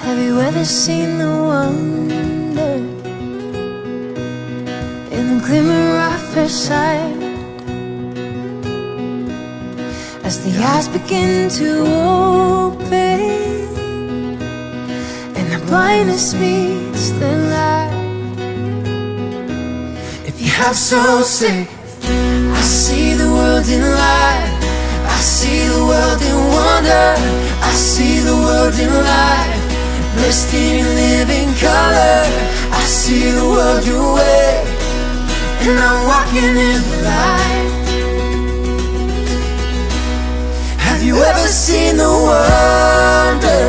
Have you ever seen the wonder in the glimmer of her sight? As the eyes begin to open and the blindness meets the light. If you have soul, say, I see the world in light. I see the world in wonder. I see the world in life, blessed in living color. I see the world your way, and I'm walking in the light. Have you ever seen the wonder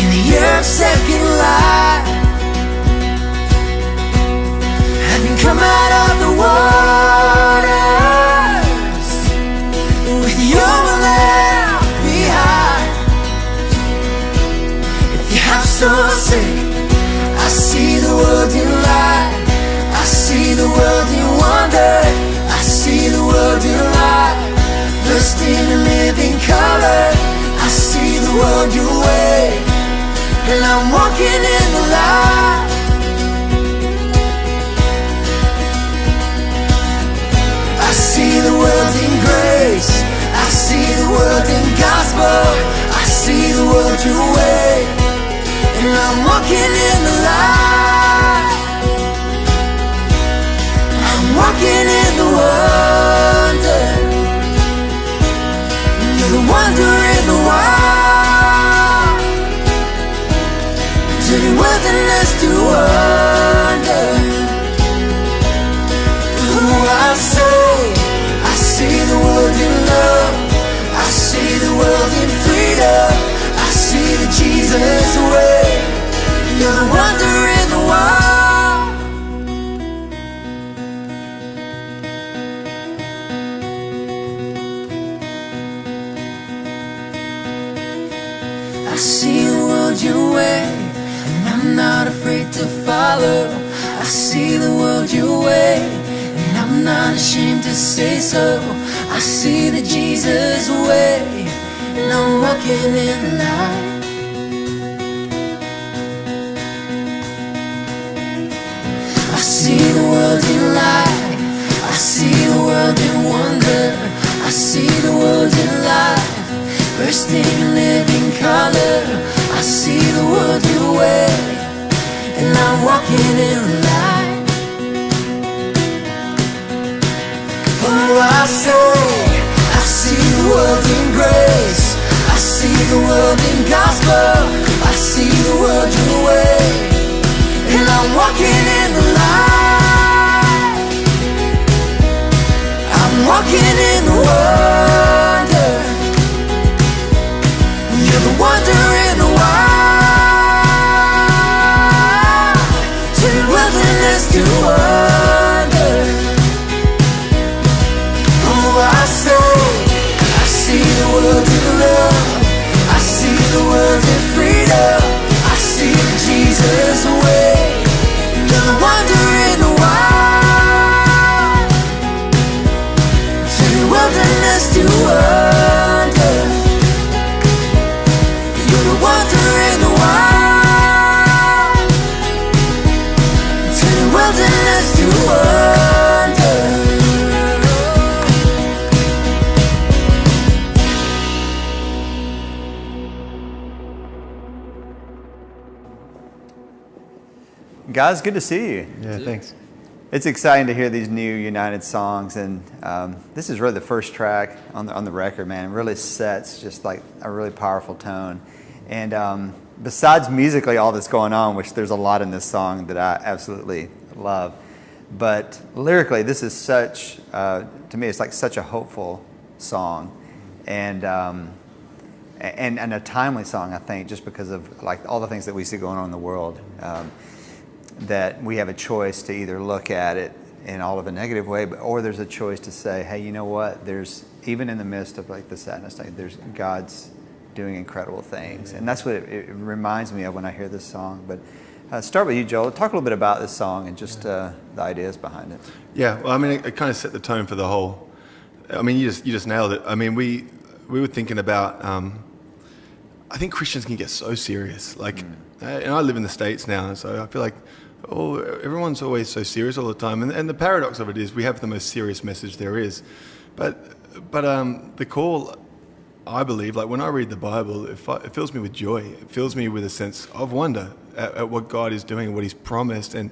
in the year of second life? Having come out of the waters with your left behind. If you have soul, say, I see the world in light. I see the world in wonder. I see the world in light, blessed in a living color. I see the world your way, and I'm walking in the light. I see the world in grace. I see the world in gospel. I see the world your way, and I'm walking in the light. I'm walking in the wonder. You're the wonder in the wild. To the wilderness to wonder. Who I say, I see the world in love. I see the world in freedom. I see the Jesus way. You're the wonder in the wild. I see the world your way, and I'm not afraid to follow. I see the world your way, and I'm not ashamed to say so. I see the Jesus way, and I'm walking in the light. I see the world in light. I see the world in wonder. I see the world in life, bursting in living color. I see the world your way, and I'm walking in the light. Oh, I say, I see the world in grace. I see the world in gospel. I see the world your way, and I'm walking in the light. I'm walking in the wonder. You're the wonder in the wild. To the wilderness to wonder. Oh, I say, I see the world in love. I see the world in freedom. I see the Jesus way. You're the wonder in the wild. To the wilderness to wonder. You're the wonder in the wild. To the wilderness to wonder. Guys, good to see you. Yeah, thanks. It's exciting to hear these new United songs, and this is really the first track on the record, man. It really sets just like a really powerful tone. And besides musically all that's going on, which there's a lot in this song that I absolutely love, but lyrically this is such, to me, it's like such a hopeful song, and a timely song, I think, just because of like all the things that we see going on in the world. That we have a choice to either look at it in all of a negative way, or there's a choice to say, hey, you know what? There's, even in the midst of like the sadness, like there's God's doing incredible things, and that's what it reminds me of when I hear this song. But start with you, Joel. Talk a little bit about this song and just the ideas behind it. Yeah, well, I mean, it kind of set the tone for the whole. I mean, you just nailed it. I mean, we were thinking about I think Christians can get so serious. Like, and I live in the States now, so I feel like everyone's always so serious all the time. And the paradox of it is we have the most serious message there is. But the call, I believe, like when I read the Bible, it fills me with joy. It fills me with a sense of wonder at what God is doing and what He's promised. And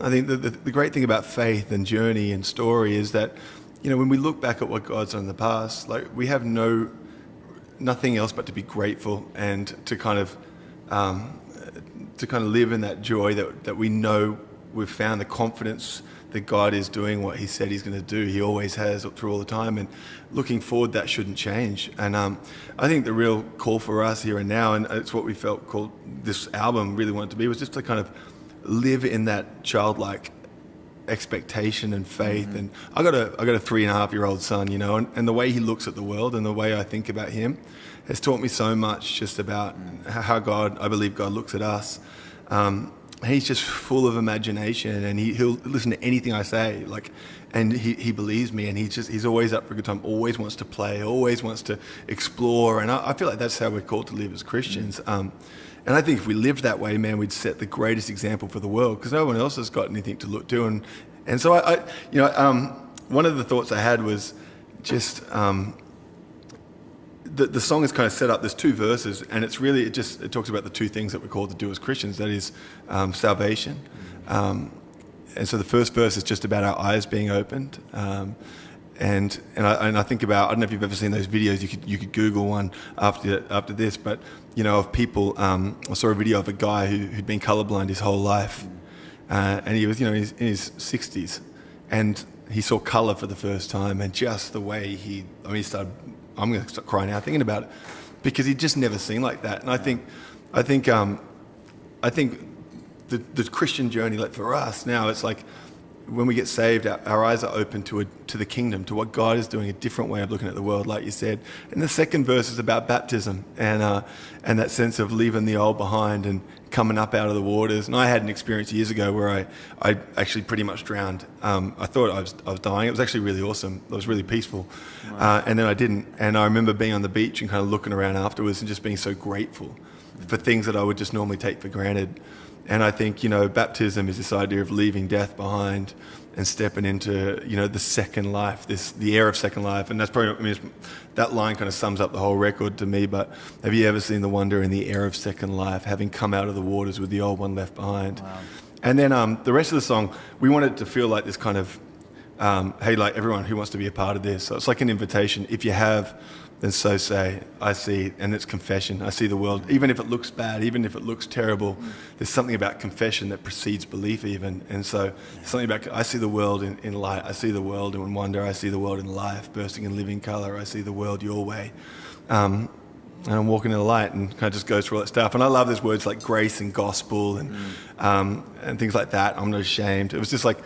I think the great thing about faith and journey and story is that, you know, when we look back at what God's done in the past, like we have nothing else but to be grateful and to kind of live in that joy that we know we've found the confidence that God is doing what He said He's going to do. He always has through all the time, and looking forward, that shouldn't change. And I think the real call for us here and now, and it's what we felt called this album really wanted to be, was just to kind of live in that childlike expectation and faith. And I got a 3.5-year-old son, you know, and the way he looks at the world and the way I think about him has taught me so much just about how I believe God looks at us. He's just full of imagination, and he'll listen to anything I say, like, and he believes me, and he's always up for a good time, always wants to play, always wants to explore, and I feel like that's how we're called to live as Christians. And I think if we lived that way, man, we'd set the greatest example for the world, because no one else has got anything to look to. And so I one of the thoughts I had was just the song is kind of set up. There's 2 verses, and it's really it talks about the 2 things that we're called to do as Christians. That is salvation. And so the first verse is just about our eyes being opened. And I think about, I don't know if you've ever seen those videos. You could Google one after this, but you know, of people. I saw a video of a guy who'd been colorblind his whole life, and he was, you know, in his 60s, and he saw color for the first time, and just the way he started. I'm going to start crying out thinking about it, because he'd just never seen like that. And I think the Christian journey, like for us now, it's like, when we get saved, our eyes are open to the kingdom, to what God is doing, a different way of looking at the world, like you said. And the second verse is about baptism and that sense of leaving the old behind and coming up out of the waters. And I had an experience years ago where I actually pretty much drowned. I thought I was dying. It was actually really awesome. It was really peaceful. Wow. And then I didn't. And I remember being on the beach and kind of looking around afterwards and just being so grateful for things that I would just normally take for granted. And I think, you know, baptism is this idea of leaving death behind and stepping into, you know, the second life, the air of second life. And that's probably, that line kind of sums up the whole record to me. But have you ever seen the wonder in the air of second life, having come out of the waters with the old one left behind? Wow. And then the rest of the song, we wanted it to feel like this kind of, hey, like everyone who wants to be a part of this. So it's like an invitation. If you have, then so say, I see, and it's confession. I see the world, even if it looks bad, even if it looks terrible, there's something about confession that precedes belief even. And so something about, I see the world in light, I see the world in wonder, I see the world in life, bursting in living color, I see the world your way. And I'm walking in the light, and kind of just goes through all that stuff. And I love those words like grace and gospel and things like that. I'm not ashamed. It was just like,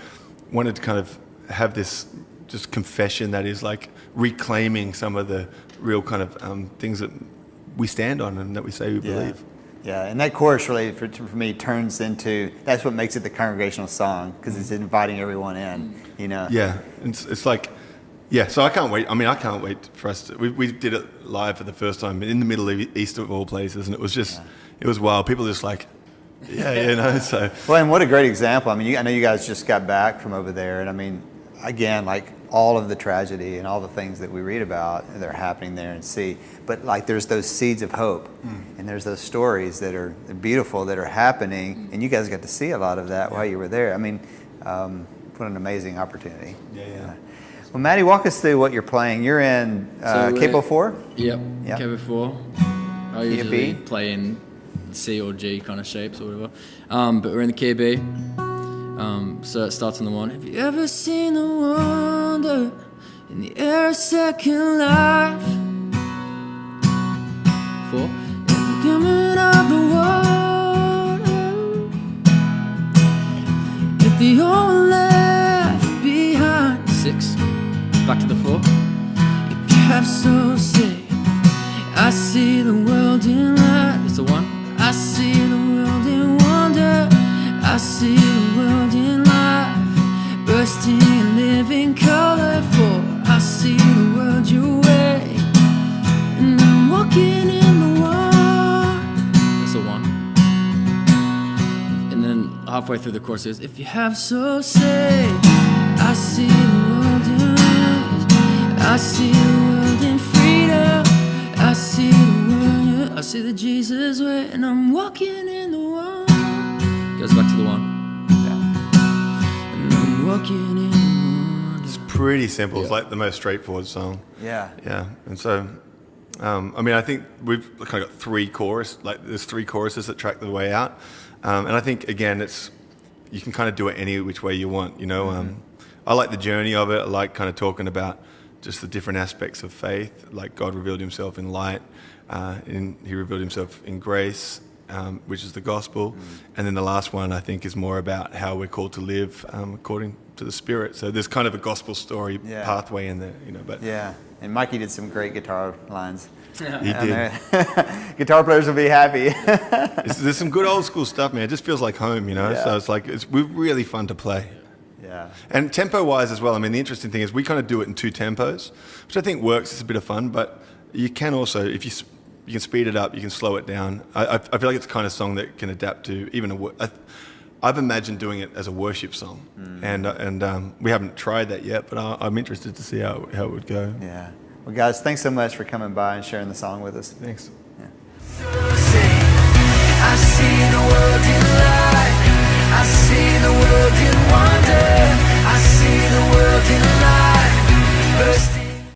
wanted to kind of have this just confession that is like reclaiming some of the real kind of things that we stand on and that we say we believe. Yeah, and that chorus really, for me, turns into, that's what makes it the congregational song, because it's inviting everyone in, you know? Yeah, it's like, yeah, so I can't wait. I mean, I can't wait for us to, we did it live for the first time in the Middle East of all places, and it was just, it was wild. People just like, yeah, you know, so. Well, and what a great example. I mean, I know you guys just got back from over there, and I mean, again, like all of the tragedy and all the things that we read about that are happening there and see, but like there's those seeds of hope, and there's those stories that are beautiful that are happening, and you guys got to see a lot of that while you were there. I mean, what an amazing opportunity. Yeah. Well, Maddie, walk us through what you're playing. You're in capo 4? Yep. Capo 4. I usually play in C or G kind of shapes or whatever, but we're in the key B. So it starts on the 1. Have you ever seen the wonder in the air of second life? 4. Ever coming out the water, get the old left behind. 6. Back to the 4. If you have so say, I see the world in light. It's a 1. I see the world in wonder. I see the world in life, bursting in living color. 4. I see the world your way, and I'm walking in the wonder. halfway through the chorus is, if you have so say, I see the world in light, I see the world in freedom, I see the world, I see the Jesus way, and I'm walking in the one. Goes back to the one. And I'm walking in the one. It's pretty simple. It's like the most straightforward song. Yeah. Yeah. And so, I mean, I think we've kind of got there's three choruses that track the way out. And I think, again, you can kind of do it any which way you want, you know. I like the journey of it. I like kind of talking about just the different aspects of faith, like God revealed himself in light, he revealed himself in grace, which is the gospel. And then the last one, I think, is more about how we're called to live according to the Spirit. So there's kind of a gospel story pathway in there, you know. But yeah, and Mikey did some great guitar lines. He did. Guitar players will be happy. There's some good old school stuff, man. It just feels like home, you know. So it's like it's really fun to play. Yeah. And tempo-wise as well. I mean, the interesting thing is we kind of do it in 2 tempos, which I think works. It's a bit of fun, but you can also, if you can speed it up, you can slow it down. I feel like it's the kind of song that can adapt to even I've imagined doing it as a worship song, and we haven't tried that yet, but I'm interested to see how it would go. Yeah. Well, guys, thanks so much for coming by and sharing the song with us. Thanks. Yeah. I see the world in light, I see the world in wonder, I see the world in light, bursting